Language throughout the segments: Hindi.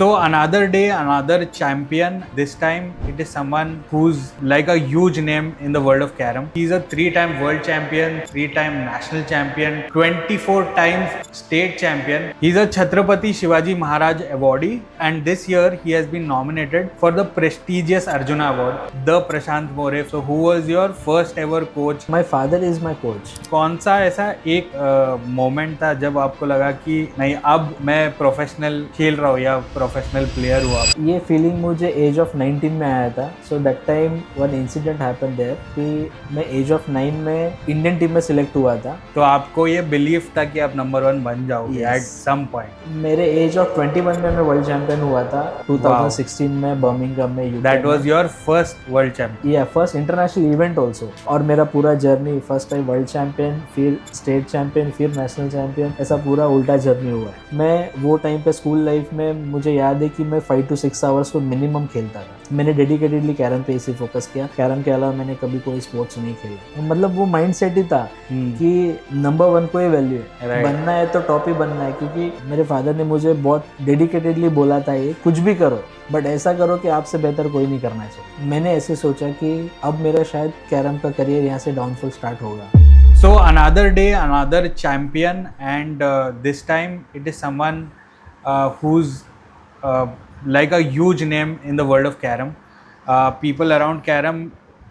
So another day, another champion. This time it is someone who's like a huge name in the world of carom. He's a 3-time world champion, 3-time national champion, 24 times state champion. He's a Chhatrapati Shivaji Maharaj awardee, and this year he has been nominated for the prestigious Arjuna Award, the Prashant More. So who was your first ever coach? My father is my coach. कौन सा ऐसा एक मोमेंट था जब आपको लगा कि नहीं अब मैं प्रोफेशनल खेल रहा हूँ या प्रोफेशनल प्लेयर हुआ? ये फीलिंग मुझे एज ऑफ 19 में आया था. So that time one incident happen there कि मैं एज ऑफ 9 में इंडियन टीम में सिलेक्ट हुआ था. तो आपको ये बिलीफ था कि आप नंबर 1 बन जाओगे एट सम पॉइंट? मेरे एज ऑफ 21 में मैं वर्ल्ड चैंपियन हुआ था 2016 में बर्मिंघम में. That was your first world champion? या फर्स्ट इंटरनेशनल इवेंट ऑल्सो. और मेरा पूरा journey first time world champion, फिर स्टेट चैंपियन, फिर नेशनल चैंपियन, ऐसा पूरा उल्टा जर्नी हुआ है. मैं वो टाइम पे स्कूल लाइफ में मुझे याद है कि मैं 5 to 6 आवर्स को मिनिमम खेलता था. मैंने डेडिकेटेडली कैरम पे इसी फोकस किया. कैरम के अलावा मैंने कभी कोई स्पोर्ट्स नहीं खेला. मतलब वो माइंड सेट ही था कि नंबर 1 को ही वैल्यू है. बनना है तो टॉप ही बनना है. क्योंकि मेरे फादर ने मुझे बहुत डेडिकेटेडली बोला था ये कुछ भी करो बट ऐसा करो कि आपसे बेहतर कोई नहीं करना चाहिए. मैंने ऐसे सोचा कि अब मेरा शायद कैरम का करियर यहाँ से डाउनफॉल स्टार्ट होगा. So another day, another champion, and this time it is someone who's like a huge name in the world of carom. People around carom,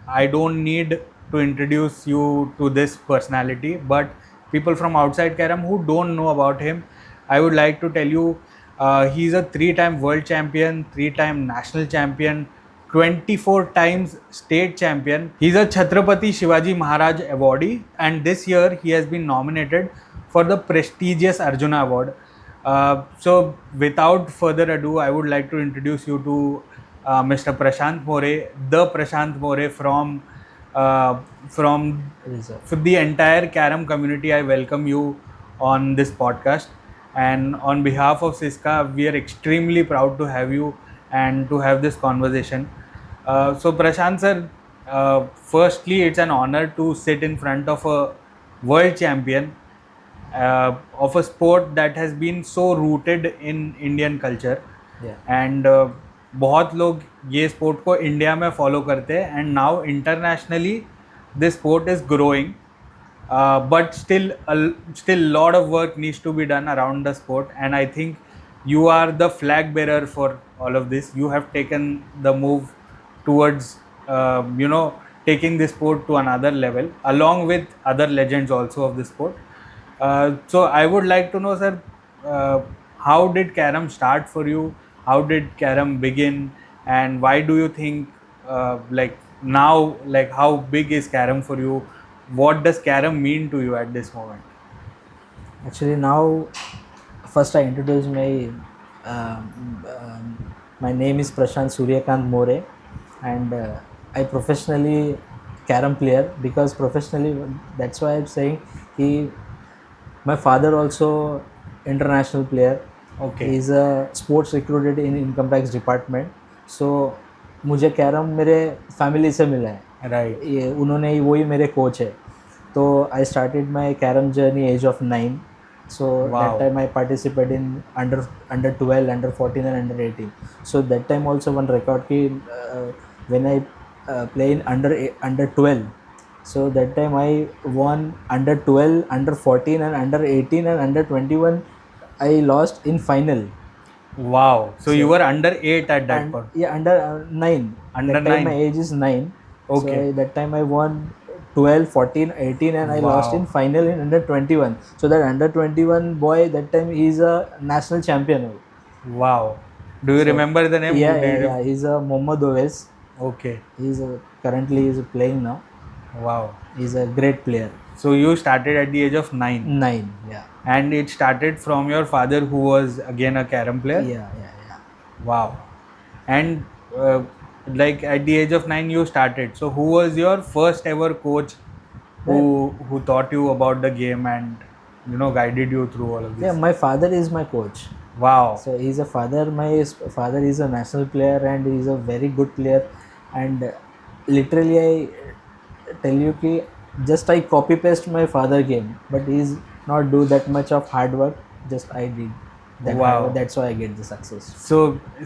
I don't need to introduce you to this personality, but people from outside carom who don't know about him, I would like to tell you he's a 3-time world champion, 3-time national champion, 24 times state champion. He's a Chhatrapati Shivaji Maharaj awardee, and this year he has been nominated for the prestigious Arjuna Award. So without further ado, I would like to introduce you to Mr. Prashant More, the Prashant More from for the entire carom community. I welcome you on this podcast, and on behalf of Siska, we are extremely proud to have you and to have this conversation. So Prashant sir, firstly it's an honor to sit in front of a world champion of a sport that has been so rooted in Indian culture. And बहुत लोग ये स्पोर्ट को इंडिया में फॉलो करते हैं, and now internationally this sport is growing, but still lot of work needs to be done around the sport, and I think you are the flag bearer for all of this. You have taken the move towards taking this sport to another level along with other legends also of the sport. So I would like to know, sir, how did carom start for you? How did carom begin, and why do you think like now, like how big is carom for you? What does carom mean to you at this moment? Actually now first I introduce my name is Prashant Suryakant More, and I professionally carom player, because professionally, that's why I'm saying he, my father also international player. Okay. He is a sports recruited in income tax department. So मुझे कैरम मेरे फैमिली से मिला है. Right. ये उन्होंने वही मेरे कोच है. तो I started my carrom journey age of 9. So that time I participated in under 12, under 14 and under 18. So that time also one record ki when I play in under 12. So that time I won under 12, under 14 and under 18 and under 21. I lost in final. Wow. So you were under 8 at that point? Yeah, under 9. Under that time 9. My age is 9. Okay. So that time I won 12, 14, 18 and I lost in final in under 21. So that under 21 boy, that time he is a national champion. Wow. Do you remember the name? Yeah. He's a Mohammad Owais. Okay. Currently he's playing now. Wow. He's a great player. So you started at the age of 9. 9, yeah. And it started from your father, who was again a carom player? Yeah. Wow. And like at the age of 9 you started. So who was your first ever coach who taught you about the game and guided you through all of this? Yeah, my father is my coach. Wow. So he's a father. My father is a national player and he's a very good player. And literally I tell you ki just I copy paste my father game, but he's not do that much of hard work. Just I did. Wow. That's why I get the success.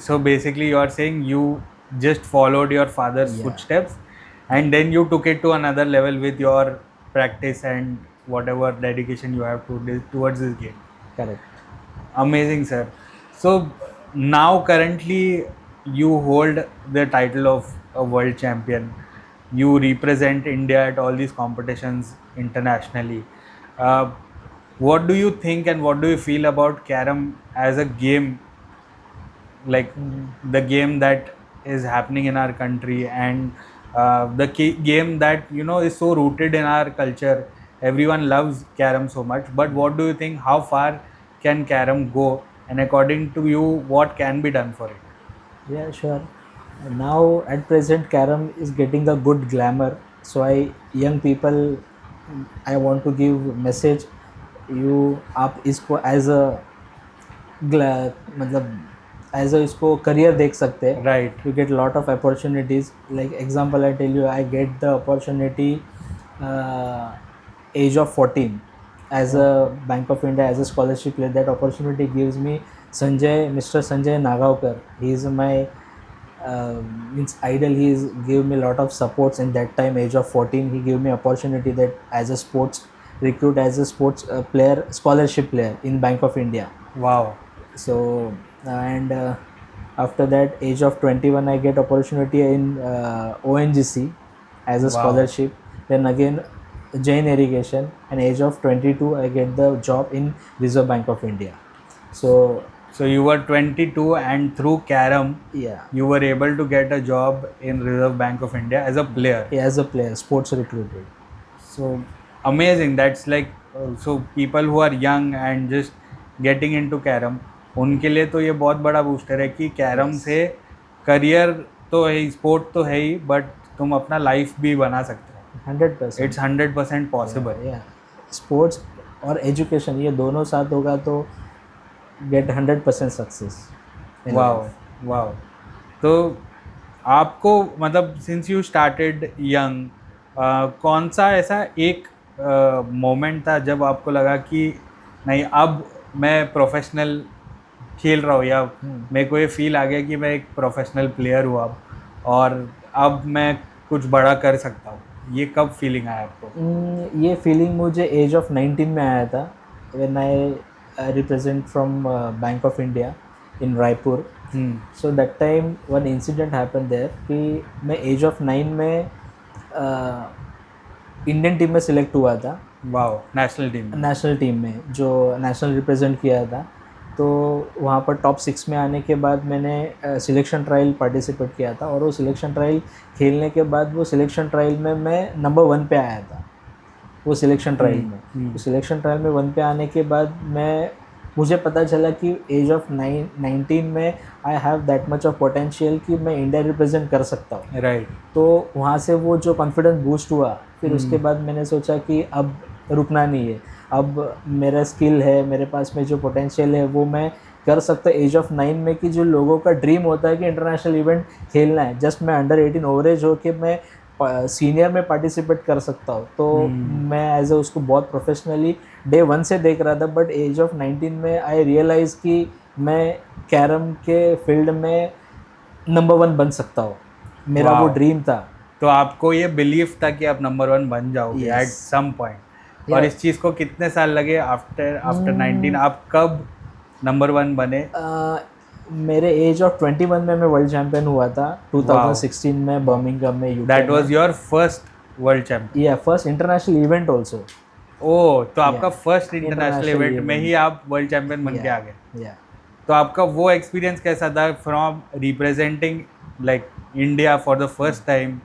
So basically you are saying you just followed your father's Yeah. footsteps and then you took it to another level with your practice and whatever dedication you have towards this game. Correct. Amazing, sir. So now currently you hold the title of a world champion. You represent India at all these competitions internationally. Uh, what do you think and what do you feel about carom as a game, like the game that is happening in our country and game that is so rooted in our culture? Everyone loves carom so much, but what do you think, how far can carom go, and according to you what can be done for it? Yeah, sure. Now at present, carom is getting a good glamour. So young people, I want to give message. You आप इसको as a मतलब as a इसको career देख सकते हैं. Right. You get lot of opportunities. Like example, I tell you, I get the opportunity age of 14 as a Bank of India as a scholarship player. That opportunity gives me Mr. Sanjay Nagaonkar. He is my means idol. He gave me a lot of supports in that time. Age of 14, he gave me opportunity that as a sports recruit, as a sports player, scholarship player in Bank of India. Wow. So and after that, age of 21, I get opportunity in ONGC as a Wow. scholarship. Then again Jain Irrigation, and age of 22, I get the job in Reserve Bank of India. So you were 22 and through carom Yeah, you were able to get a job in Reserve Bank of India as a player. as a player, sports recruited. So amazing. That's like so people who are young and just getting into carom, उनके लिए तो ये बहुत बड़ा बूस्टर है कि कैरम Yes. से करियर तो है ही, स्पोर्ट तो है ही, बट तुम अपना लाइफ भी बना सकते हो. 100%. It's 100% possible. Yeah. स्पोर्ट्स और एजुकेशन, ये दोनों साथ होगा तो गेट 100% सक्सेस. Wow wow. तो आपको मतलब सिंस यू स्टार्टेड यंग, कौन सा ऐसा एक मोमेंट था जब आपको लगा कि नहीं अब मैं प्रोफेशनल खेल रहा हूँ, या मेरे को ये फील आ गया कि मैं एक प्रोफेशनल प्लेयर हूँ अब और अब मैं कुछ बड़ा कर सकता हूँ? ये कब फीलिंग आया आपको? ये फीलिंग मुझे एज ऑफ 19 में आया था, when I represent from Bank of India in Raipur. So that time one incident happen there कि मैं एज ऑफ 9 में इंडियन टीम में सिलेक्ट हुआ था. वाओ. नेशनल टीम में जो नेशनल रिप्रेजेंट किया था. तो वहाँ पर टॉप 6 में आने के बाद मैंने सिलेक्शन ट्रायल पार्टिसिपेट किया था, और वो सिलेक्शन ट्रायल खेलने के बाद वो सिलेक्शन ट्रायल में मैं नंबर 1 पे आया था वो सिलेक्शन ट्रायल में. तो सिलेक्शन ट्रायल में 1 पे आने के बाद मुझे पता चला कि एज ऑफ 19 में I have that much of potential कि मैं इंडिया रिप्रेजेंट कर सकता हूँ. राइट. तो वहाँ से वो जो कॉन्फिडेंस बूस्ट हुआ, फिर उसके बाद मैंने सोचा कि अब रुकना नहीं है, अब मेरा स्किल है, मेरे पास में जो पोटेंशियल है वो मैं कर सकता एज ऑफ 9 में. कि जो लोगों का ड्रीम होता है कि इंटरनेशनल इवेंट खेलना है, जस्ट मैं अंडर 18 ओवरेज हो के मैं सीनियर में पार्टिसिपेट कर सकता हूँ. तो मैं एज ए उसको बहुत प्रोफेशनली डे 1 से देख रहा था. बट एज ऑफ 19 में आई रियलाइज़ कि मैं कैरम के फील्ड में नंबर 1 बन सकता हूँ. मेरा वो ड्रीम था. तो आपको ये बिलीफ था कि आप नंबर 1 बन जाओगे एट सम पॉइंट. और इस चीज़ को कितने साल लगे आफ्टर 19? आप कब नंबर 1 बने? मेरे एज ऑफ 21 में मैं वर्ल्ड चैंपियन हुआ था 2016 में बर्मिंघम में, UK. That was your first world champion? या फर्स्ट इंटरनेशनल इवेंट आल्सो. ओह, तो आपका फर्स्ट इंटरनेशनल इवेंट में ही आप वर्ल्ड चैंपियन बन के आ गए. तो आपका वो एक्सपीरियंस कैसा था from representing like India for the first time?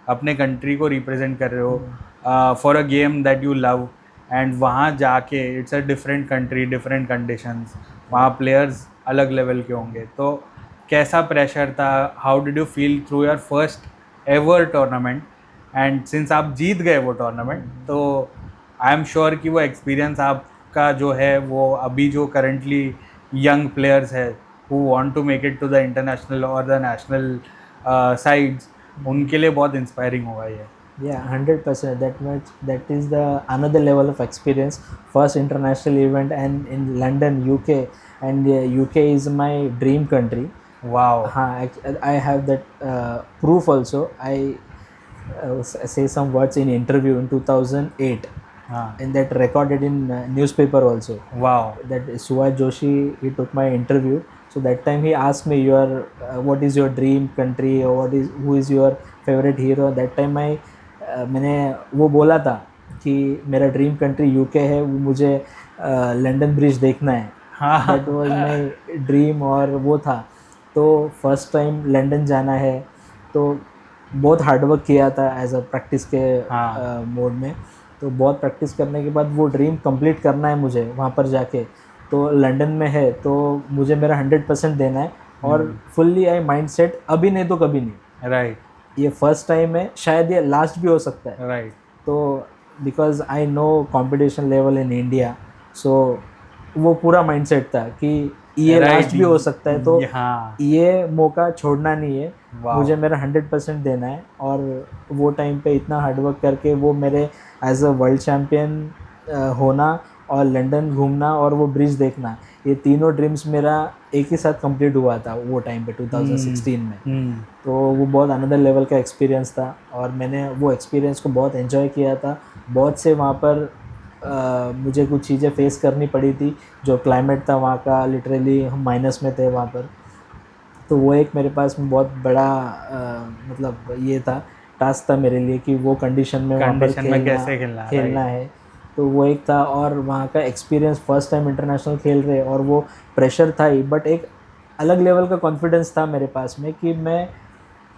अपने कंट्री को रिप्रेजेंट कर रहे हो for a game that you love, and वहाँ जाके it's a different country, different conditions, वहाँ प्लेयर्स अलग लेवल के होंगे. तो कैसा प्रेशर था? How did you feel through your first ever tournament? And since आप जीत गए वो टूर्नामेंट, तो आई एम श्योर कि वो एक्सपीरियंस आपका जो है वो अभी जो करंटली यंग प्लेयर्स है who want to make it to the international और द नेशनल साइड्स, उनके लिए बहुत इंस्पायरिंग होगा ये. Yeah, 100%. That is the another level of experience. First international event, and in London, UK, and UK is my dream country. Wow. I have that proof also. I say some words in interview in 2008, हाँ. and that recorded in newspaper also. Wow. That Suhas Joshi, he took my interview. So that time he asked me, what is your dream country, or who is your favorite hero. That time मैंने वो बोला था कि मेरा ड्रीम कंट्री यूके है, वो मुझे लंदन ब्रिज देखना है. हाँ. That was my dream. और वो था तो फर्स्ट टाइम लंदन जाना है, तो बहुत हार्डवर्क किया था एज अ प्रैक्टिस के हाँ. मोड में. तो बहुत प्रैक्टिस करने के बाद वो ड्रीम कंप्लीट करना है मुझे वहाँ पर जाके. तो लंदन में है तो मुझे मेरा 100% देना है, और फुल्ली आई माइंड सेट, अभी नहीं तो कभी नहीं. राइट. ये फर्स्ट टाइम है, शायद ये लास्ट भी हो सकता है. राइट. तो because I know competition level in India, so वो पूरा माइंडसेट था कि ये Right. लास्ट भी हो सकता है, तो हाँ. ये मौका छोड़ना नहीं है. वाह. मुझे मेरा 100% देना है. और वो टाइम पे इतना हार्डवर्क करके वो मेरे एज अ वर्ल्ड चैम्पियन होना, और लंदन घूमना, और वो ब्रिज देखना, ये तीनों ड्रीम्स मेरा एक ही साथ कंप्लीट हुआ था वो टाइम पे 2016 में. तो वो बहुत अनदर लेवल का एक्सपीरियंस था, और मैंने वो एक्सपीरियंस को बहुत एंजॉय किया था. बहुत से वहाँ पर मुझे कुछ चीज़ें फेस करनी पड़ी थी. जो क्लाइमेट था वहाँ का, लिटरली हम माइनस में थे वहाँ पर. तो वो एक मेरे पास में बहुत बड़ा मतलब ये था, टास्क था मेरे लिए कि वो कंडीशन में वहाँ पर कैसे खेलना है. तो वो एक था. और वहाँ का एक्सपीरियंस, फर्स्ट टाइम इंटरनेशनल खेल रहे, और वो प्रेशर था ही, बट एक अलग लेवल का कॉन्फिडेंस था मेरे पास में कि मैं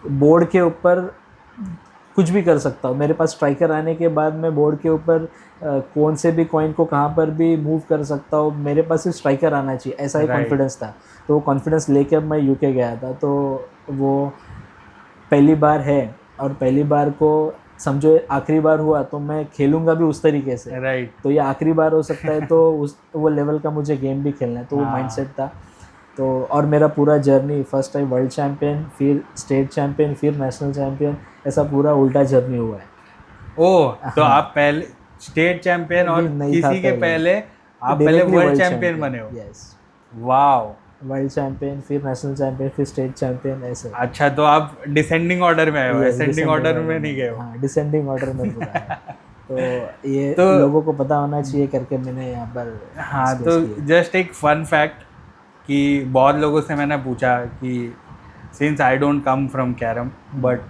बोर्ड के ऊपर कुछ भी कर सकता हूँ. मेरे पास स्ट्राइकर आने के बाद मैं बोर्ड के ऊपर कौन से भी कॉइन को कहाँ पर भी मूव कर सकता हूँ. मेरे पास सिर्फ स्ट्राइकर आना चाहिए, ऐसा ही कॉन्फिडेंस था. तो वो कॉन्फिडेंस लेके अब मैं यूके गया था. तो वो पहली बार है, और पहली बार को समझो आखिरी बार हुआ, तो मैं खेलूँगा भी उस तरीके से. राइट. तो ये आखिरी बार हो सकता है, तो वो लेवल का मुझे गेम भी खेलना है. तो वो हाँ. माइंडसेट था. तो और मेरा पूरा journey, first time world champion, फिर स्टेट चैम्पियन, फिर नेशनल चैम्पियन, ऐसा पूरा उल्टा जर्नी हुआ है. ओह, तो आप पहले स्टेट चैंपियन और नहीं था किसी के पहले आप पहले Directly world world champion champion. बने हो. Yes. वाओ. वर्ल्ड चैम्पियन, फिर नेशनल चैम्पियन, फिर स्टेट चैम्पियन, ऐसे. अच्छा, तो आप डिसेंडिंग ऑर्डर में आए हो, Yes, ascending descending order order में नहीं गए हो. हाँ, डिसेंडिंग ऑर्डर में पूरा है. तो ये तो- लोगों को पता होना चाहिए करके मैंने यहाँ पर हाँ, discuss तो किया. जस्ट एक फन फैक्ट कि बहुत लोगों से मैंने पूछा कि since I don't come from carrom, but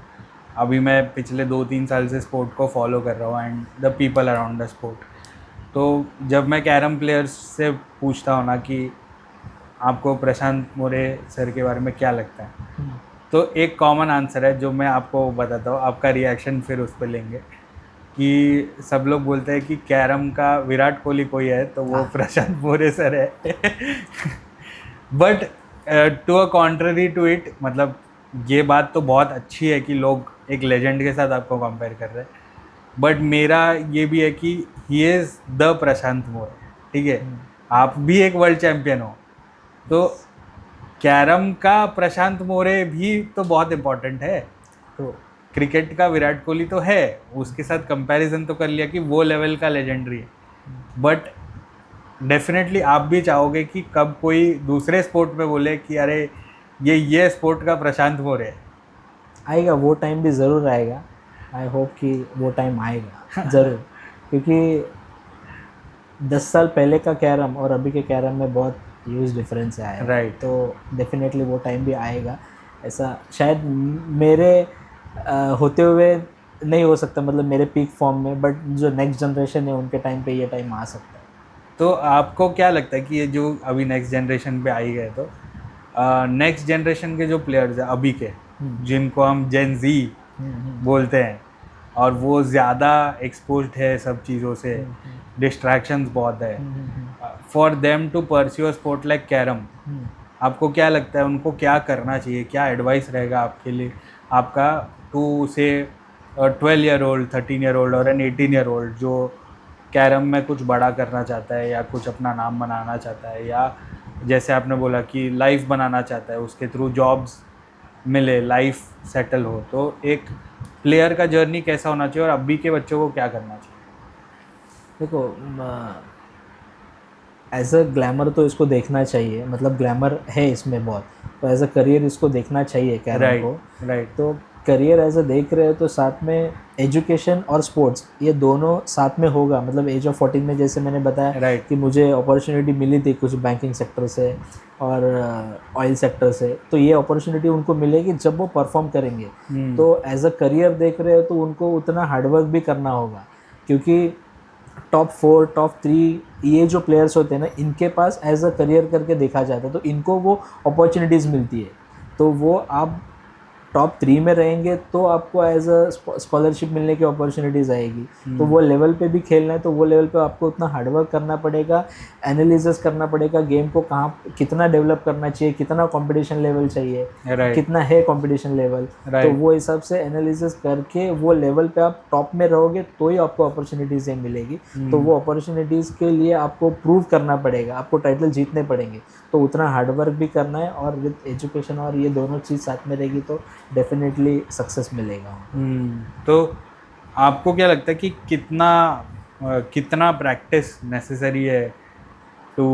अभी मैं पिछले 2-3 साल से स्पोर्ट को फॉलो कर रहा हूँ and the people around the sport. तो जब मैं कैरम प्लेयर्स से पूछता हूँ ना कि आपको प्रशांत मोरे सर के बारे में क्या लगता है, तो एक कॉमन आंसर है जो मैं आपको बताता हूँ, आपका रिएक्शन फिर उस पर लेंगे. कि सब लोग बोलते हैं कि कैरम का विराट कोहली कोई है तो वो प्रशांत मोरे सर है. But to a contrary to it, मतलब ये बात तो बहुत अच्छी है कि लोग एक लेजेंड के साथ आपको कंपेयर कर रहे हैं, बट मेरा ये भी है कि ही इज़ द प्रशांत मोरे. ठीक है, आप भी एक वर्ल्ड चैम्पियन हो, तो कैरम का प्रशांत मोरे भी तो बहुत इम्पोर्टेंट है. तो क्रिकेट का विराट कोहली तो है, उसके साथ कंपैरिजन तो कर लिया कि वो लेवल का लेजेंडरी है, बट डेफिनेटली आप भी चाहोगे कि कब कोई दूसरे स्पोर्ट में बोले कि अरे ये स्पोर्ट का प्रशांत मोरे है. आएगा वो टाइम भी ज़रूर आएगा. आई होप कि वो टाइम आएगा ज़रूर. क्योंकि 10 साल पहले का कैरम और अभी के कैरम में बहुत ह्यूज डिफरेंस है. Right. तो डेफिनेटली वो टाइम भी आएगा. ऐसा शायद मेरे होते हुए नहीं हो सकता, मतलब मेरे पीक फॉर्म में, बट जो नेक्स्ट जनरेशन है उनके टाइम पे ये टाइम आ सकता है. तो आपको क्या लगता है कि ये जो अभी नेक्स्ट जनरेशन पे आई गए, तो नेक्स्ट जनरेशन के जो प्लेयर्स हैं अभी के, जिनको हम जेन जी बोलते हैं, और वो ज़्यादा एक्सपोज्ड है सब चीज़ों से, डिस्ट्रैक्शंस बहुत है, for them to pursue a sport like carrom, आपको क्या लगता है उनको क्या करना चाहिए, क्या एडवाइस रहेगा आपके लिए, आपका टू से 12 ईयर ओल्ड, 13 ईयर ओल्ड और एन 18 ईयर ओल्ड जो कैरम में कुछ बड़ा करना चाहता है या कुछ अपना नाम बनाना चाहता है, या जैसे आपने बोला कि लाइफ बनाना चाहता है, उसके थ्रू जॉब्स मिले, लाइफ सेटल हो, तो एक प्लेयर का जर्नी कैसा होना चाहिए और अभी के बच्चों को क्या करना चाहिए? देखो एज अ ग्लैमर तो इसको देखना चाहिए, मतलब ग्लैमर है इसमें बहुत, तो एज अ करियर इसको देखना चाहिए कैरम को। राइट तो करियर एज अ देख रहे हो तो साथ में एजुकेशन और स्पोर्ट्स ये दोनों साथ में होगा। मतलब एज ऑफ 14 में जैसे मैंने बताया राइट कि मुझे अपॉर्चुनिटी मिली थी कुछ बैंकिंग सेक्टर से और ऑयल सेक्टर से, तो ये अपॉर्चुनिटी उनको मिलेगी जब वो परफॉर्म करेंगे। तो एज अ करियर देख रहे हो तो उनको उतना हार्डवर्क भी करना होगा, क्योंकि टॉप 4 टॉप 3 ये जो प्लेयर्स होते हैं ना, इनके पास एज अ करियर करके देखा जाता है, तो इनको वो अपॉर्चुनिटीज़ मिलती है। तो वो आप टॉप 3 में रहेंगे तो आपको एज अ स्कॉलरशिप मिलने की अपॉर्चुनिटीज़ आएगी। तो वो लेवल पे भी खेलना है तो वो लेवल पे आपको उतना हार्डवर्क करना पड़ेगा, एनालिसिस करना पड़ेगा गेम को, कहाँ कितना डेवलप करना चाहिए, कितना कंपटीशन लेवल चाहिए, राइट कितना है कंपटीशन लेवल। तो राइट वो हिसाब से एनालिसिस करके वो लेवल पे आप टॉप में रहोगे तो ही आपको अपॉर्चुनिटीज़ मिलेगी। तो वो अपॉर्चुनिटीज़ के लिए आपको प्रूव करना पड़ेगा, आपको टाइटल जीतने पड़ेंगे, तो उतना हार्डवर्क भी करना है और विद एजुकेशन और ये दोनों चीज़ साथ में रहेगी तो डेफिनेटली सक्सेस मिलेगा। तो आपको क्या लगता है कि कितना प्रैक्टिस नेसेसरी है टू,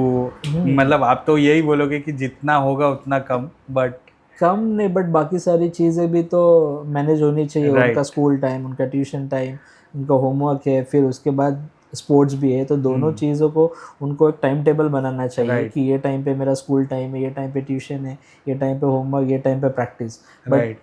मतलब आप तो यही बोलोगे कि जितना होगा उतना कम, बट कम नहीं, बट बाकी सारी चीज़ें भी तो मैनेज होनी चाहिए। Right. उनका स्कूल टाइम, उनका ट्यूशन टाइम, उनका होमवर्क है, फिर उसके बाद स्पोर्ट्स भी है, तो दोनों चीज़ों को उनको एक टाइम टेबल बनाना चाहिए Right. कि ये टाइम पे मेरा स्कूल टाइम है, ये टाइम पे ट्यूशन है, ये टाइम पे होमवर्क, ये टाइम पे practice. But right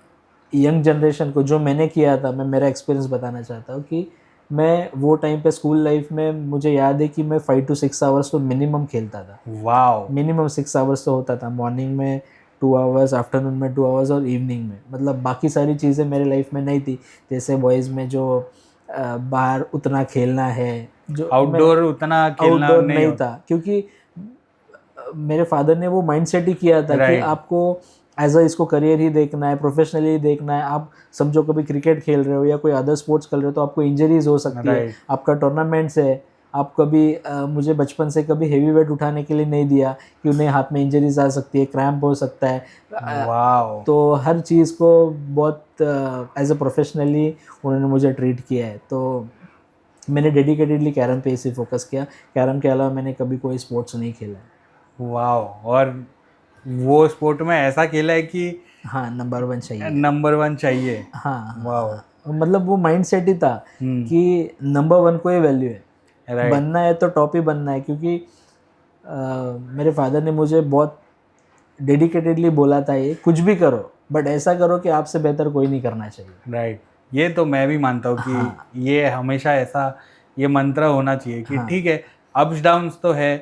young generation को जो मैंने किया था, मैं मेरा एक्सपीरियंस बताना चाहता हूँ कि मैं वो टाइम पे स्कूल लाइफ में मुझे याद है कि मैं 5 to 6 आवर्स तो मिनिमम खेलता था। वाओ मिनिमम 6 आवर्स तो होता था, मॉर्निंग में 2 आवर्स, आफ्टरनून में 2 आवर्स और इवनिंग में। मतलब बाकी सारी चीज़ें मेरे लाइफ में नहीं थी, जैसे बॉयज़ में जो बाहर उतना खेलना है, जो आउटडोर उतना खेलना आउटडोर नहीं नहीं होता। था, क्योंकि मेरे फादर ने वो माइंडसेट ही किया था कि Right. आपको एज अ इसको करियर ही देखना है, प्रोफेशनली देखना है। आप समझो कभी क्रिकेट खेल रहे हो या कोई अदर स्पोर्ट्स खेल रहे हो तो आपको इंजरीज हो सकती है, Right. आपका टूर्नामेंट्स है। आप कभी मुझे बचपन से कभी हेवी वेट उठाने के लिए नहीं दिया कि उन्हें हाथ में इंजरीज आ सकती है, क्रैम्प हो सकता है। वाओ तो हर चीज़ को बहुत एज अ प्रोफेशनली उन्होंने मुझे ट्रीट किया है। तो मैंने डेडिकेटेडली कैरम पे इसे फोकस किया। कैरम के अलावा मैंने कभी कोई स्पोर्ट्स नहीं खेला है। वाओ, और वो स्पोर्ट में ऐसा खेला है कि हाँ, नंबर 1 चाहिए। नंबर 1 चाहिए। हाँ, वाओ मतलब वो माइंड सेट ही था कि नंबर 1 को ही वैल्यू है, राइट बनना है तो टॉप ही बनना है। क्योंकि मेरे फादर ने मुझे बहुत डेडिकेटेडली बोला था ये कुछ भी करो बट ऐसा करो कि आपसे बेहतर कोई नहीं करना चाहिए। राइट। ये तो मैं भी मानता हूँ कि ये हमेशा ऐसा ये मंत्र होना चाहिए कि ठीक है अप्स डाउन्स तो है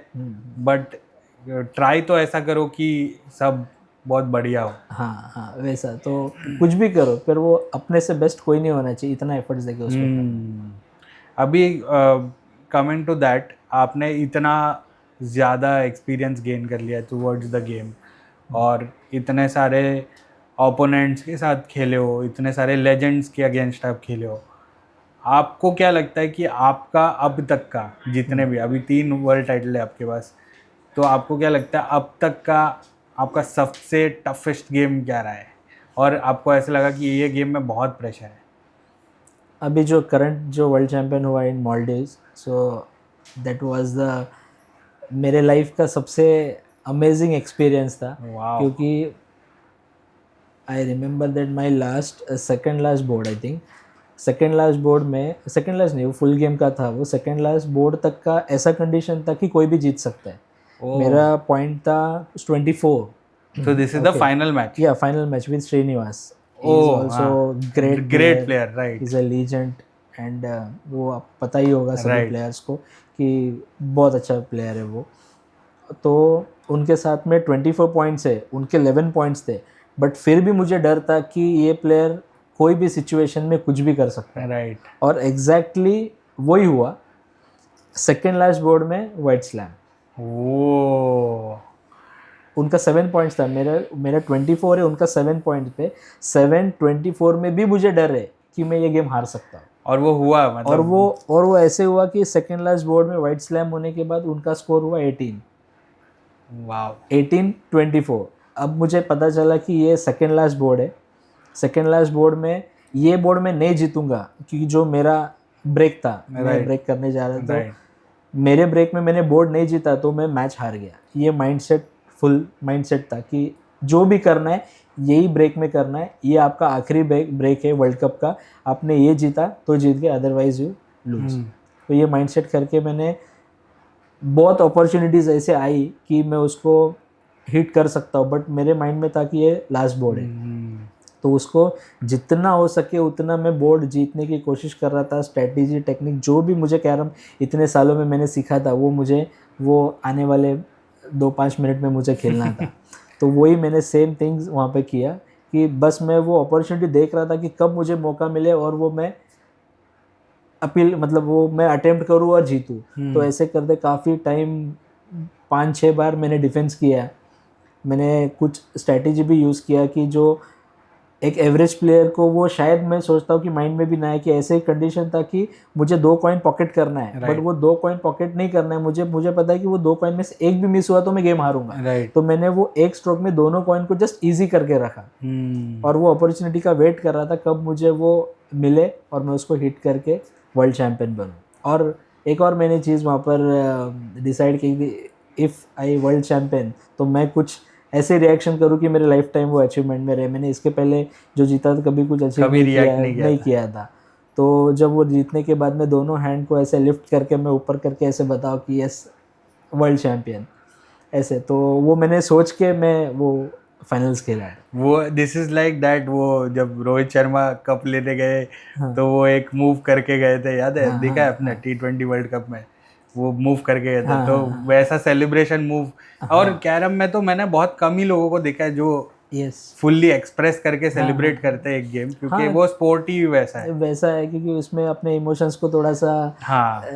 बट ट्राई तो ऐसा करो कि सब बहुत बढ़िया हो। हाँ हाँ, वैसा तो कुछ भी करो पर वो अपने से बेस्ट कोई नहीं होना चाहिए, इतना एफर्ट्स देके उसको करना। अभी कमिंग टू दैट, आपने इतना ज़्यादा एक्सपीरियंस गेन कर लिया टूवर्ड्स द गेम और इतने सारे ओपोनेंट्स के साथ खेले हो, इतने सारे लेजेंड्स के अगेंस्ट आप खेले हो, आपको क्या लगता है कि आपका अब तक का जितने भी अभी 3 वर्ल्ड टाइटल है आपके पास, तो आपको क्या लगता है अब तक का आपका सबसे टफेस्ट गेम क्या रहा है और आपको ऐसा लगा कि ये गेम में बहुत प्रेशर है? अभी जो करंट जो वर्ल्ड चैम्पियन हुआ in Maldives, so that was the मेरे लाइफ का सबसे अमेजिंग एक्सपीरियंस था। वाओ क्योंकि I remember that my last second last board, I think second last board में, सेकेंड लास्ट नहीं वो फुल गेम का था, वो सेकेंड लास्ट बोर्ड तक का ऐसा कंडीशन था कि कोई भी जीत सकता है। मेरा पॉइंट था 24। So this is the final match. Yeah, final match with Srinivas. He is also great player, right? He's a legend and वो आप पता ही होगा सभी Right. प्लेयर्स को कि बहुत अच्छा प्लेयर है वो। तो उनके साथ में 24 पॉइंट्स है, उनके 11 पॉइंट्स थे, बट फिर भी मुझे डर था कि ये प्लेयर कोई भी सिचुएशन में कुछ भी कर सकता है। राइट। और एग्जैक्टली वही हुआ सेकेंड लास्ट बोर्ड में वाइट स्लैम। वो उनका 7 पॉइंट्स था, मेरा 24 है, उनका 7 पॉइंट पे 7-24 में भी मुझे डर है कि मैं ये गेम हार सकता हूँ। और वो हुआ मतलब और वो ऐसे हुआ कि सेकेंड लास्ट बोर्ड में वाइट स्लैम होने के बाद उनका स्कोर हुआ 18। वाओ 18-24। अब मुझे पता चला कि ये सेकेंड लास्ट बोर्ड है, सेकेंड लास्ट बोर्ड में ये बोर्ड में नहीं जीतूंगा क्योंकि जो मेरा ब्रेक था, मैं ब्रेक करने जा रहा था। मेरे ब्रेक में मैंने बोर्ड नहीं जीता तो मैं मैच हार गया। ये माइंडसेट, फुल माइंडसेट था कि जो भी करना है यही ब्रेक में करना है, ये आपका आखिरी ब्रेक है वर्ल्ड कप का, आपने ये जीता तो जीत गए, अदरवाइज यू लूज। तो ये माइंडसेट करके मैंने बहुत अपॉर्चुनिटीज़ ऐसे आई कि मैं उसको हिट कर सकता हूँ, बट मेरे माइंड में था कि ये लास्ट बोर्ड है, तो उसको जितना हो सके उतना मैं बोर्ड जीतने की कोशिश कर रहा था। स्ट्रेटेजी, टेक्निक, जो भी मुझे कैरम इतने सालों में मैंने सीखा था वो आने वाले 2-5 मिनट में मुझे खेलना था। तो वही मैंने सेम थिंग्स वहाँ पे किया कि बस मैं वो अपॉर्चुनिटी देख रहा था कि कब मुझे मौका मिले और वो मैं वो मैं अटेम्प्ट करूँ और जीतूँ। तो ऐसे करते काफ़ी टाइम 5-6 बार मैंने डिफेंस किया। मैंने कुछ स्ट्रैटेजी भी यूज़ किया कि जो एक एवरेज प्लेयर को, वो शायद मैं सोचता हूँ कि माइंड में भी ना है कि ऐसे ही कंडीशन था कि मुझे 2 कॉइन पॉकेट करना है, बट वो 2 कॉइन पॉकेट नहीं करना है, मुझे पता है कि वो 2 कॉइन में से एक भी मिस हुआ तो मैं गेम हारूंगा। तो मैंने वो एक स्ट्रोक में दोनों कॉइन को जस्ट इजी करके रखा और वो अपॉर्चुनिटी का वेट कर रहा था कब मुझे वो मिले और मैं उसको हिट करके वर्ल्ड चैम्पियन बनूँ। और एक और मैंने चीज़ वहाँ पर डिसाइड की कि इफ़ आई वर्ल्ड चैम्पियन तो मैं कुछ ऐसे रिएक्शन करूँ कि मेरे लाइफ टाइम वो अचीवमेंट में रहे। मैंने इसके पहले जो जीता था कभी कुछ अचीव नहीं किया था। तो जब वो जीतने के बाद मैं दोनों हैंड को ऐसे लिफ्ट करके मैं ऊपर करके ऐसे बताऊँ कि यस वर्ल्ड चैम्पियन, ऐसे। तो वो मैंने सोच के मैं वो फाइनल्स खेला है। वो दिस इज लाइक दैट, वो जब रोहित शर्मा कप लेने गए तो वो एक मूव करके गए थे, याद है? देखा है अपने T20 वर्ल्ड कप में वो मूव करके गए थे, तो वैसा सेलिब्रेशन मूव। और कैरम में तो मैंने बहुत कम ही लोगों को देखा है जो फुल्ली एक्सप्रेस करके सेलिब्रेट करते हैं एक गेम, क्योंकि वो स्पोर्ट ही वैसा है क्योंकि उसमें अपने इमोशंस को थोड़ा सा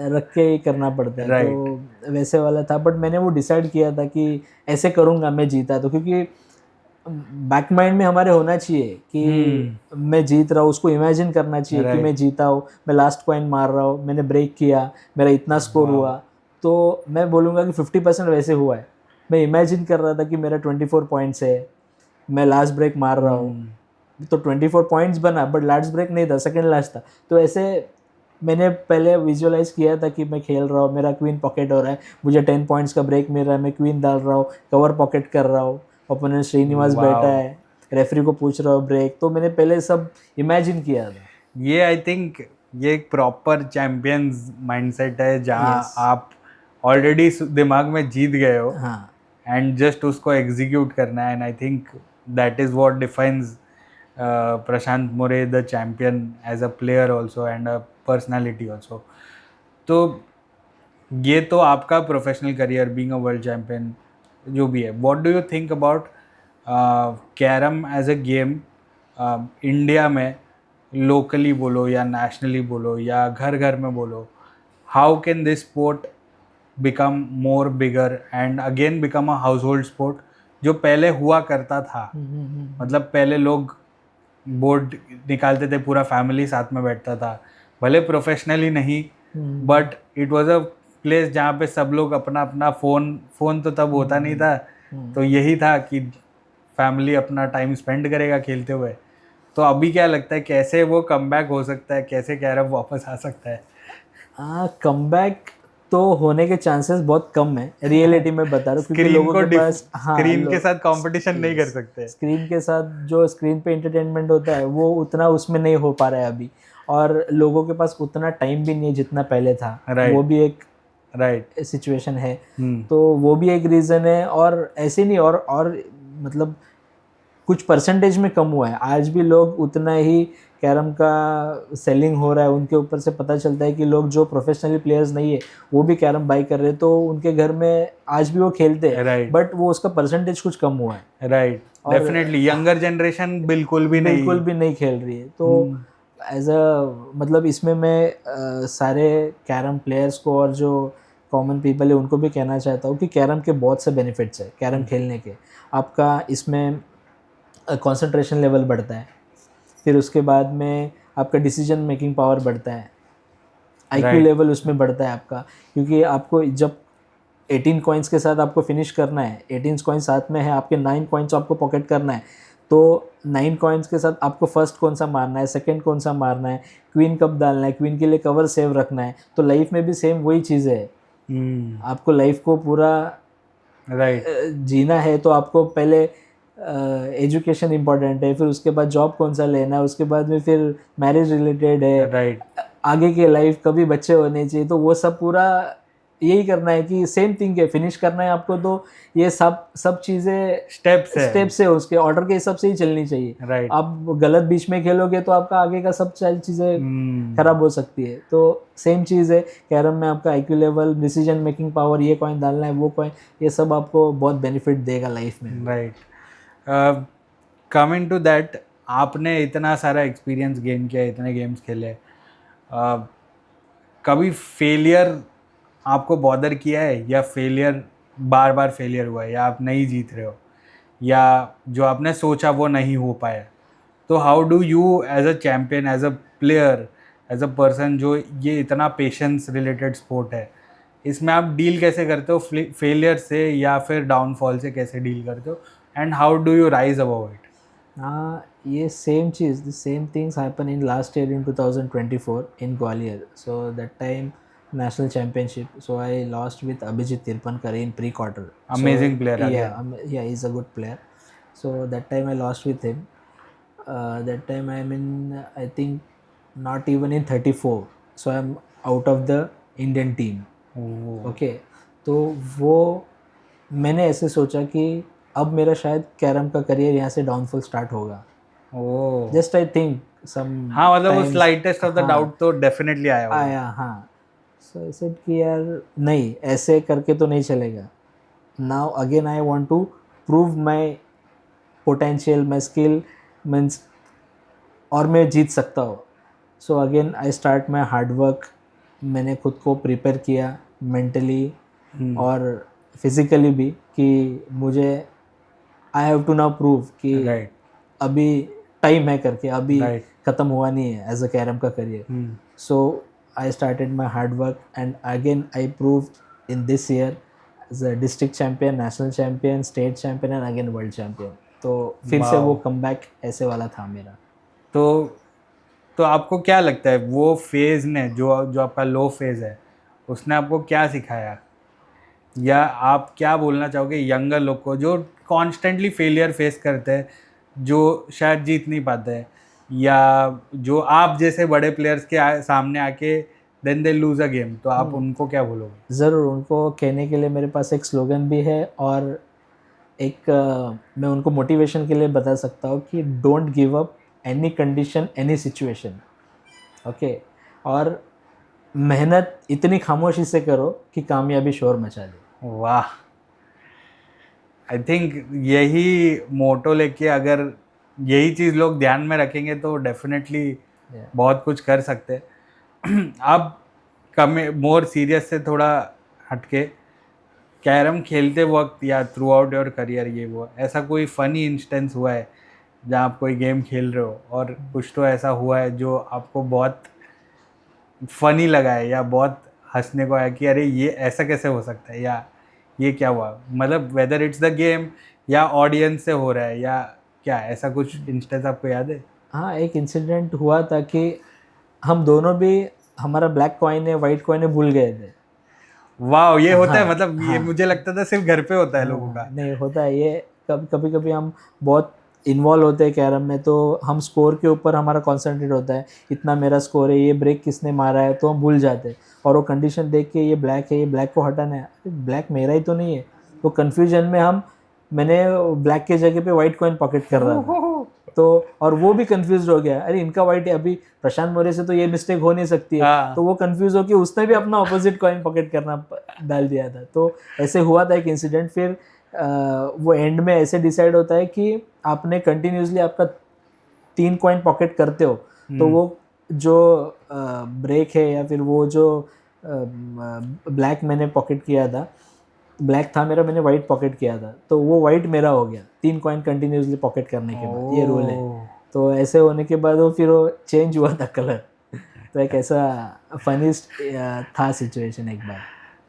रख के ही करना पड़ता है। तो वैसे वाला था, बट मैंने वो डिसाइड किया था कि ऐसे करूँगा मैं जीता तो, क्योंकि बैक माइंड में हमारे होना चाहिए कि मैं जीत रहा हूँ, उसको इमेजिन करना चाहिए कि मैं जीता हूँ, मैं लास्ट कॉइन मार रहा हूँ, मैंने ब्रेक किया, मेरा इतना स्कोर हुआ। तो मैं बोलूँगा कि 50% वैसे हुआ है। मैं इमेजिन कर रहा था कि मेरा 24 पॉइंट्स है, मैं लास्ट ब्रेक मार रहा हूँ, तो 24 पॉइंट्स बना, बट लास्ट ब्रेक नहीं था, सेकेंड लास्ट था। तो ऐसे मैंने पहले विजुअलाइज किया था कि मैं खेल रहा हूँ, मेरा क्वीन पॉकेट हो रहा है, मुझे 10 पॉइंट्स का ब्रेक मिल रहा है, मैं क्वीन डाल रहा हूँ, कवर पॉकेट कर रहा हूँ, ओपोनेंट श्रीनिवास बैठा है, रेफरी को पूछ रहा हूँ ब्रेक। तो मैंने पहले सब इमेजिन किया था। ये आई थिंक ये एक प्रॉपर चैंपियंस माइंडसेट है, जहाँ आप ऑलरेडी दिमाग में जीत गए हो एंड जस्ट उसको एग्जीक्यूट करना है। And I think that is what defines Prashant More the champion as a player also and a personality also. तो ये तो आपका professional career, being a world champion जो भी है, what do you think about carrom as a game India में, लोकली बोलो या नेशनली बोलो या घर घर में बोलो, how can this sport become more bigger and again become a house hold sport, जो पहले हुआ करता था? मतलब पहले लोग बोर्ड निकालते थे, पूरा फैमिली साथ में बैठता था, भले प्रोफेशनली नहीं, but it was a place जहाँ पे सब लोग अपना अपना फोन तो तब होता नहीं था, तो यही था कि फैमिली अपना टाइम स्पेंड करेगा खेलते हुए। तो अभी क्या लगता है, कैसे वो कमबैक हो सकता है, कैसे कैरम वापस आ सकता है? कमबैक तो होने के चांसेस बहुत कम है, रियलिटी में बता रहा हूँ, क्योंकि लोगों के पास स्क्रीन के साथ कंपटीशन नहीं कर सकते। स्क्रीन के साथ जो स्क्रीन पे एंटरटेनमेंट होता है वो उतना उसमें नहीं हो पा रहा है अभी, और लोगों के पास उतना टाइम भी नहीं है जितना पहले था। वो भी एक सिचुएशन है। तो वो भी एक रीज़न है, और ऐसे नहीं, और मतलब कुछ परसेंटेज में कम हुआ है। आज भी लोग उतना ही कैरम का सेलिंग हो रहा है, उनके ऊपर से पता चलता है कि लोग जो प्रोफेशनली प्लेयर्स नहीं है वो भी कैरम बाई कर रहे हैं, तो उनके घर में आज भी वो खेलते हैं, बट वो उसका परसेंटेज कुछ कम हुआ है। डेफिनेटली यंगर जनरेशन बिल्कुल भी नहीं खेल रही है। तो एज अ मतलब इसमें मैं सारे कैरम प्लेयर्स को और जो कॉमन पीपल है उनको भी कहना चाहता हूँ कि कैरम के बहुत से बेनिफिट्स है। कैरम खेलने के आपका इसमें कंसंट्रेशन लेवल बढ़ता है, फिर उसके बाद में आपका डिसीजन मेकिंग पावर बढ़ता है, आईक्यू लेवल उसमें बढ़ता है आपका, क्योंकि आपको जब 18 कॉइन्स के साथ आपको फिनिश करना है, 18 कॉइन्स साथ में है, आपके 9 कॉइन्स आपको पॉकेट करना है, तो 9 कॉइन्स के साथ आपको फर्स्ट कौन सा मारना है, सेकंड कौन सा मारना है, क्वीन कब डालना है, क्वीन के लिए कवर सेव रखना है। तो लाइफ में भी सेम वही चीज़ है आपको लाइफ को पूरा राइट जीना है तो आपको पहले एजुकेशन इम्पोर्टेंट है, फिर उसके बाद जॉब कौन सा लेना है, उसके बाद में फिर मैरिज रिलेटेड है, राइट आगे के लाइफ कभी बच्चे होने चाहिए, तो वो सब पूरा यही करना है कि सेम थिंग है, फिनिश करना है आपको, तो ये सब चीज़ें स्टेप्स है, उसके ऑर्डर के हिसाब से ही चलनी चाहिए। राइट आप गलत बीच में खेलोगे तो आपका आगे का सब चीज़ें खराब हो सकती है। तो सेम चीज़ है कैरम में, आपका IQ level, decision making power, ये कॉइन डालना है, वो कॉइन, ये सब आपको बहुत बेनिफिट देगा लाइफ में। राइट कमिंग टू दैट, आपने इतना सारा एक्सपीरियंस गेन किया, इतने गेम्स खेले, कभी फेलियर आपको बॉदर किया है, या फेलियर बार बार फेलियर हुआ है, या आप नहीं जीत रहे हो, या जो आपने सोचा वो नहीं हो पाया, तो how do you as a champion, as a player, as a person, जो ये इतना पेशेंस रिलेटेड स्पोर्ट है, इसमें आप डील कैसे करते हो फेलियर से, या फिर डाउनफॉल से कैसे डील करते हो, and how do you rise about it? हाँ, ये same cheese, the same things happen in last year in 2024 in Gwalior. So that time national championship. So I lost with Abhijit Tirpankar in pre-quarter. Amazing player Yeah, again. yeah, he's a good player. So that time I lost with him. That time I'm in, I think, not even in 34. So I'm out of the Indian team. Okay, तो वो मैंने ऐसे सोचा कि अब मेरा शायद कैरम का करियर यहाँ से डाउनफॉल स्टार्ट होगा। जस्ट आई थिंक सम, हाँ, मतलब उस स्लाइटेस्ट ऑफ द डाउट तो डेफिनेटली आया होगा। आया, हाँ। सो आई सेड कि यार नहीं, ऐसे करके तो नहीं चलेगा। Now again I want to prove my potential, my skill means, और मैं जीत सकता हूँ। So again I start my hard work. मैंने खुद को प्रिपेयर किया मेंटली और फिजिकली भी, कि मुझे I have to now prove कि अभी टाइम है करके, अभी ख़त्म हुआ नहीं है एज अ कैरम का career. So I started my hard work and again I prove in this year as a district champion, national champion, state champion and again world champion. तो फिर से वो कमबैक ऐसे वाला था मेरा। तो आपको क्या लगता है वो फेज़ ने, जो आपका लो फेज़ है, उसने आपको क्या सिखाया, या आप क्या बोलना चाहोगे यंगर लोग को जो कॉन्स्टेंटली फेलियर फेस करते हैं, जो शायद जीत नहीं पाते हैं, या जो आप जैसे बड़े प्लेयर्स के सामने आके then they lose a game, तो आप उनको क्या बोलोगे? ज़रूर, उनको कहने के लिए मेरे पास एक स्लोगन भी है, और एक मैं उनको मोटिवेशन के लिए बता सकता हूँ कि don't give up any condition, any situation. Okay, और मेहनत इतनी खामोशी से करो कि कामयाबी शोर मचा दे। वाह, आई थिंक यही मोटो लेके अगर यही चीज़ लोग ध्यान में रखेंगे तो डेफिनेटली बहुत कुछ कर सकते हैं। अब मोर सीरियस से थोड़ा हटके, कैरम खेलते वक्त या थ्रू आउट योर करियर, ये वो ऐसा कोई फ़नी इंस्टेंस हुआ है जहाँ आप कोई गेम खेल रहे हो और कुछ तो ऐसा हुआ है जो आपको बहुत फ़नी लगा है, या बहुत हंसने को आया कि अरे ये ऐसा कैसे हो सकता है, या ये क्या हुआ, मतलब वेदर इट्स द गेम या ऑडियंस से हो रहा है, या क्या ऐसा कुछ इंस्टेंस आपको याद है? हाँ, एक इंसिडेंट हुआ था कि हम दोनों भी, हमारा ब्लैक कॉइन है, वाइट कॉइन है, भूल गए थे। वाह, ये होता है? मतलब ये मुझे लगता था सिर्फ घर पे होता है लोगों का। नहीं, होता है ये। कभी कभी हम बहुत इन्वॉल्व होते हैं कैरम में, तो हम स्कोर के ऊपर हमारा कॉन्सेंट्रेट होता है, इतना मेरा स्कोर है, ये ब्रेक किसने मारा है, तो हम भूल जाते हैं। और वो कंडीशन देख के, ये ब्लैक है, ये ब्लैक को हटाना है, ब्लैक मेरा ही तो नहीं है। तो कन्फ्यूजन में मैंने ब्लैक के जगह पे वाइट कॉइन पॉकेट कर रहा था, तो और वो भी कंफ्यूज हो गया, अरे इनका वाइट है, अभी प्रशांत मौर्य से तो ये मिस्टेक हो नहीं सकती है। तो वो कंफ्यूज हो कि उसने भी अपना ऑपोजिट कॉइन पॉकेट करना डाल दिया था। तो ऐसे हुआ था एक इंसिडेंट। फिर वो एंड में ऐसे डिसाइड होता है कि आपने कंटिन्यूसली आपका 3 कॉइन पॉकेट करते हो, तो वो जो ब्रेक है या फिर वो जो ब्लैक मैंने पॉकेट किया था, ब्लैक था मेरा, मैंने वाइट पॉकेट किया था, तो वो वाइट मेरा हो गया 3 कॉइन कंटिन्यूसली पॉकेट करने के बाद। ये रूल है। तो ऐसे होने के बाद वो चेंज हुआ था कलर। तो एक ऐसा फनीस्ट था सिचुएशन एक बार।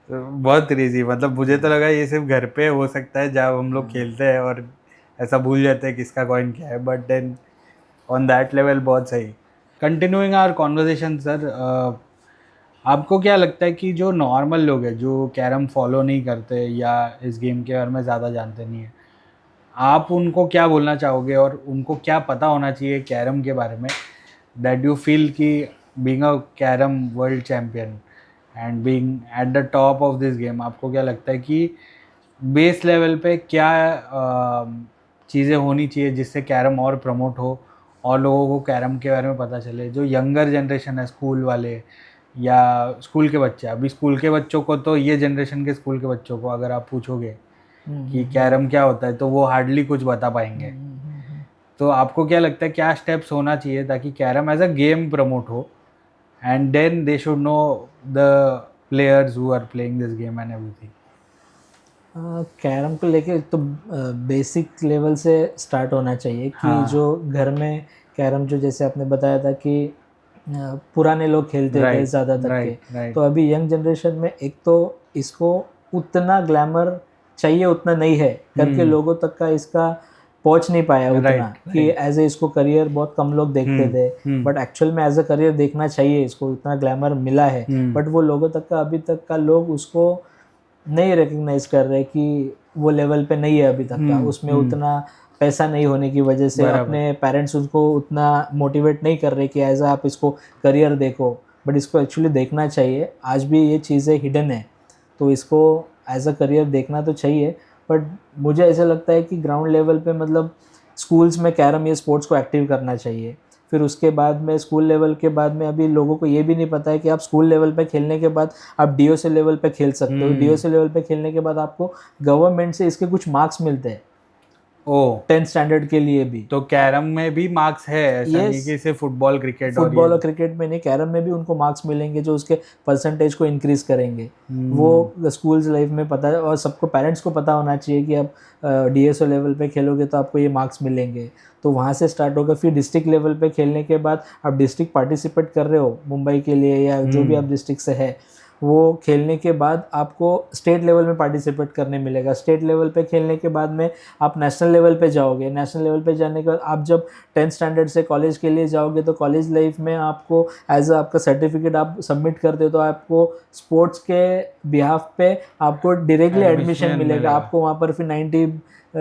बहुत क्रेजी, मतलब मुझे तो लगा ये सिर्फ घर पे हो सकता है जब हम लोग खेलते हैं और ऐसा भूल जाते हैं किसका कॉइन क्या है, but then on that level बहुत सही। कंटिन्यूइंग आवर कॉन्वर्जेशन सर, आपको क्या लगता है कि जो नॉर्मल लोग हैं जो कैरम फॉलो नहीं करते या इस गेम के बारे में ज़्यादा जानते नहीं है, आप उनको क्या बोलना चाहोगे और उनको क्या पता होना चाहिए कैरम के बारे में, दैट यू फील कि being a carrom world champion and being at the top of this game, आपको क्या लगता है कि बेस लेवल पे क्या चीज़ें होनी चाहिए जिससे कैरम और प्रमोट हो और लोगों को कैरम के बारे में पता चले? जो यंगर जनरेशन है, स्कूल वाले या स्कूल के बच्चे, अभी स्कूल के बच्चों को तो, ये जनरेशन के स्कूल के बच्चों को अगर आप पूछोगे कि कैरम क्या होता है तो वो हार्डली कुछ बता पाएंगे। तो आपको क्या लगता है क्या स्टेप्स होना चाहिए ताकि carrom as a game promote हो and then they should know the players who are playing this game and everything? Carrom को लेके तो बेसिक लेवल से स्टार्ट होना चाहिए कि हाँ। जो घर में कैरम, जो जैसे आपने बताया था कि पुराने लोग खेलते थे राइट ज़्यादा तक के, राइट तो अभी यंग जनरेशन में एक तो इसको उतना ग्लैमर चाहिए उतना नहीं है करके लोगों तक का इसका पहुंच नहीं पाया उतना राइट कि एज ए इसको करियर बहुत कम लोग देखते थे, बट एक्चुअल में एज ए करियर देखना चाहिए इसको, इतना ग्लैमर मिला है, बट वो लोगों तक का अभी तक का लोग उसको नहीं रिकग्नाइज कर रहे कि वो लेवल पे नहीं है अभी तक का, उसमें उतना पैसा नहीं होने की वजह से बराबर। अपने पेरेंट्स उसको उतना मोटिवेट नहीं कर रहे कि एज आप इसको करियर देखो, बट इसको एक्चुअली देखना चाहिए। आज भी ये चीज़ें हिडन है तो इसको एज अ करियर देखना तो चाहिए, बट मुझे ऐसा लगता है कि ग्राउंड लेवल पे मतलब स्कूल्स में कैरम ये स्पोर्ट्स को एक्टिव करना चाहिए। फिर उसके बाद में स्कूल लेवल के बाद में अभी लोगों को ये भी नहीं पता है कि आप स्कूल लेवल पे खेलने के बाद आप डीओसी लेवल पे खेल सकते हो। डीओसी लेवल पे खेलने के बाद आपको गवर्नमेंट से इसके कुछ मार्क्स मिलते हैं ओ 10th स्टैंडर्ड के लिए भी। तो कैरम में भी मार्क्स है, ऐसा नहीं कि सिर्फ फुटबॉल क्रिकेट फुटबॉल और क्रिकेट में नहीं, कैरम में भी उनको मार्क्स मिलेंगे जो उसके परसेंटेज को इंक्रीज करेंगे। वो स्कूल्स लाइफ में पता है और सबको पेरेंट्स को पता होना चाहिए कि आप डीएसओ लेवल पे खेलोगे तो आपको ये मार्क्स मिलेंगे, तो वहाँ से स्टार्ट होगा। फिर डिस्ट्रिक्ट लेवल पे खेलने के बाद आप डिस्ट्रिक्ट पार्टिसिपेट कर रहे हो मुंबई के लिए या जो भी आप डिस्ट्रिक्ट से है, वो खेलने के बाद आपको स्टेट लेवल में पार्टिसिपेट करने मिलेगा। स्टेट लेवल पे खेलने के बाद में आप नेशनल लेवल पे जाओगे। नेशनल लेवल पे जाने के बाद आप जब 10th स्टैंडर्ड से कॉलेज के लिए जाओगे तो कॉलेज लाइफ में आपको एज आपका सर्टिफिकेट आप सबमिट करते हो तो आपको स्पोर्ट्स के बिहाफ पे आपको डायरेक्टली एडमिशन मिलेगा। आपको वहाँ पर फिर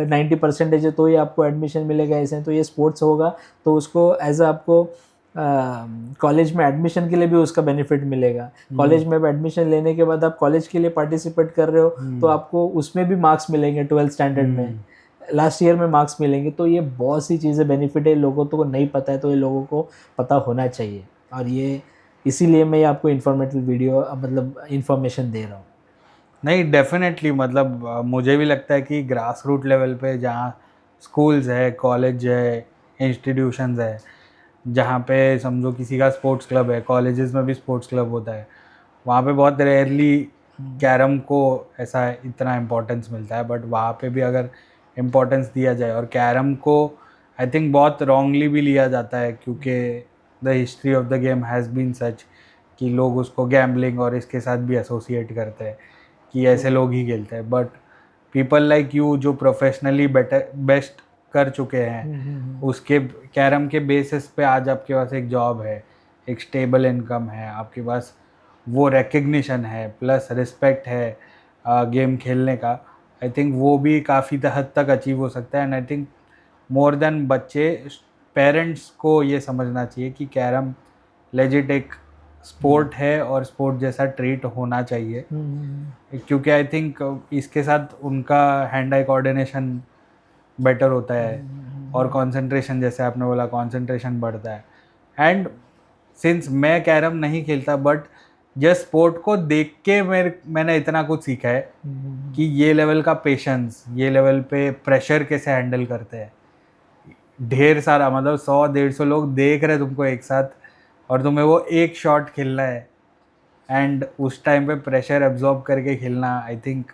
90% है तो ही आपको एडमिशन मिलेगा। ऐसे तो ये स्पोर्ट्स होगा तो उसको एज आपको कॉलेज में एडमिशन के लिए भी उसका बेनिफिट मिलेगा। कॉलेज में एडमिशन लेने के बाद आप कॉलेज के लिए पार्टिसिपेट कर रहे हो तो आपको उसमें भी मार्क्स मिलेंगे। 12th स्टैंडर्ड में लास्ट ईयर में मार्क्स मिलेंगे। तो ये बहुत सी चीज़ें बेनिफिट है, लोगों को नहीं पता है तो ये लोगों को पता होना चाहिए, और ये इसीलिए मैं आपको इन्फॉर्मेटिव वीडियो मतलब इन्फॉर्मेशन दे रहा हूँ। नहीं, डेफिनेटली मतलब मुझे भी लगता है कि ग्रास रूट लेवल पे जहाँ स्कूल्स है, कॉलेज है, इंस्टीट्यूशंस है, जहाँ पे समझो किसी का स्पोर्ट्स क्लब है, कॉलेजेस में भी स्पोर्ट्स क्लब होता है, वहाँ पे बहुत रेयरली कैरम को ऐसा इतना इम्पोर्टेंस मिलता है। बट वहाँ पे भी अगर इम्पोर्टेंस दिया जाए, और कैरम को आई थिंक बहुत रॉन्गली भी लिया जाता है क्योंकि the history of the game has been such कि लोग उसको गैम्बलिंग और इसके साथ भी एसोसिएट करते हैं कि ऐसे लोग ही खेलते हैं। बट पीपल लाइक यू जो प्रोफेशनली बेस्ट कर चुके हैं, उसके कैरम के बेसिस पे आज आपके पास एक जॉब है, एक स्टेबल इनकम है, आपके पास वो रिकग्निशन है, प्लस रिस्पेक्ट है गेम खेलने का। आई थिंक वो भी काफ़ी हद तक अचीव हो सकता है। And I think more than बच्चे, पेरेंट्स को ये समझना चाहिए कि कैरम लेजिट एक स्पोर्ट है और स्पोर्ट जैसा ट्रीट होना चाहिए, क्योंकि आई थिंक इसके साथ उनका हैंड आई कोऑर्डिनेशन बेटर होता है और कंसंट्रेशन, जैसे आपने बोला, कंसंट्रेशन बढ़ता है। एंड सिंस मैं कैरम नहीं खेलता, बट जस्ट स्पोर्ट को देख के मैंने इतना कुछ सीखा है कि ये लेवल का पेशेंस, ये लेवल पे प्रेशर कैसे हैंडल करते हैं। ढेर सारा मतलब 100-150 लोग देख रहे तुमको एक साथ और तुम्हें वो एक शॉट खेलना है, एंड उस टाइम पे प्रेशर एब्जॉर्ब करके खेलना, आई थिंक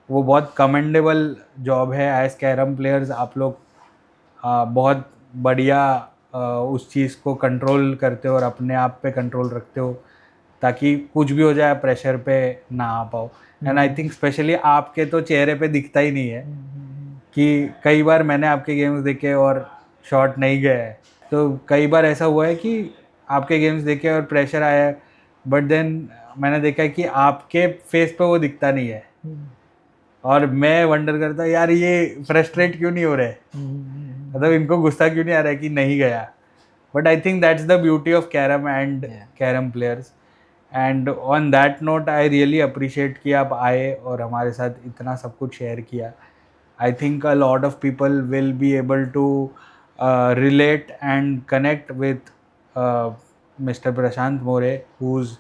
वो बहुत कमेंडेबल जॉब है। एज कैरम प्लेयर्स आप लोग बहुत बढ़िया उस चीज़ को कंट्रोल करते हो और अपने आप पे कंट्रोल रखते हो ताकि कुछ भी हो जाए प्रेशर पे ना आ पाओ। एंड आई थिंक स्पेशली आपके तो चेहरे पे दिखता ही नहीं है कि कई बार मैंने आपके गेम्स देखे और शॉट नहीं गया है। तो कई बार ऐसा हुआ है कि आपके गेम्स देखे और प्रेशर आया है, बट देन मैंने देखा है कि आपके फेस पे वो दिखता नहीं है, और मैं वंडर करता यार ये फ्रस्ट्रेट क्यों नहीं हो रहे, मतलब इनको गुस्सा क्यों नहीं आ रहा है कि नहीं गया. But I think that's the beauty of carrom and carrom players. And on that note I really appreciate कि आप आए और हमारे साथ इतना सब कुछ शेयर किया. I think a lot of people will be able to relate and connect with Mr. Prashant More, who's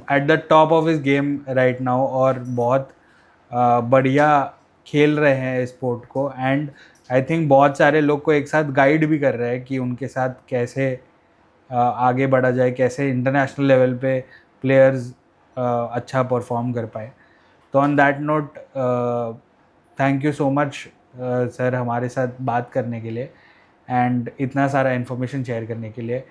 at the top of his game right now और बहुत बढ़िया खेल रहे हैं स्पोर्ट को. एंड आई थिंक बहुत सारे लोग को एक साथ गाइड भी कर रहे हैं कि उनके साथ कैसे आगे बढ़ा जाए, कैसे इंटरनेशनल लेवल पे प्लेयर्स अच्छा परफॉर्म कर पाए. तो on that note thank you so much sir हमारे साथ बात करने के लिए एंड इतना सारा इन्फॉर्मेशन शेयर करने के लिए.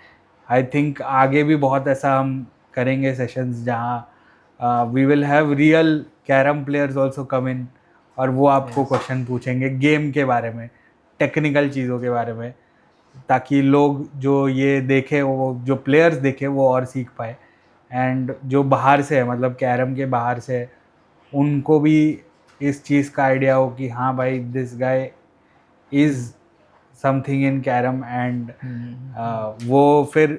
आई थिंक आगे भी बहुत ऐसा हम करेंगे सेशंस जहाँ we will have real carrom players also come in, और वो आपको क्वेश्चन पूछेंगे गेम के बारे में, टेक्निकल चीज़ों के बारे में, ताकि लोग जो ये देखे, वो जो प्लेयर्स देखे वो और सीख पाए. एंड जो बाहर से है, मतलब कैरम के बाहर से है, उनको भी इस चीज़ का आइडिया हो कि हाँ भाई this guy is something in carrom. And वो फिर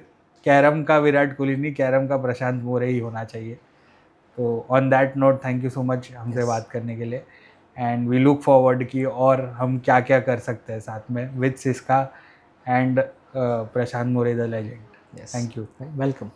कैरम का विराट कोहली नहीं, कैरम का प्रशांत मोरे ही होना चाहिए. तो on that note thank you so much हमसे बात करने के लिए. एंड वी लुक फॉरवर्ड कि और हम क्या क्या कर सकते हैं साथ में with Syska and Prashant More the legend. Thank you. Welcome.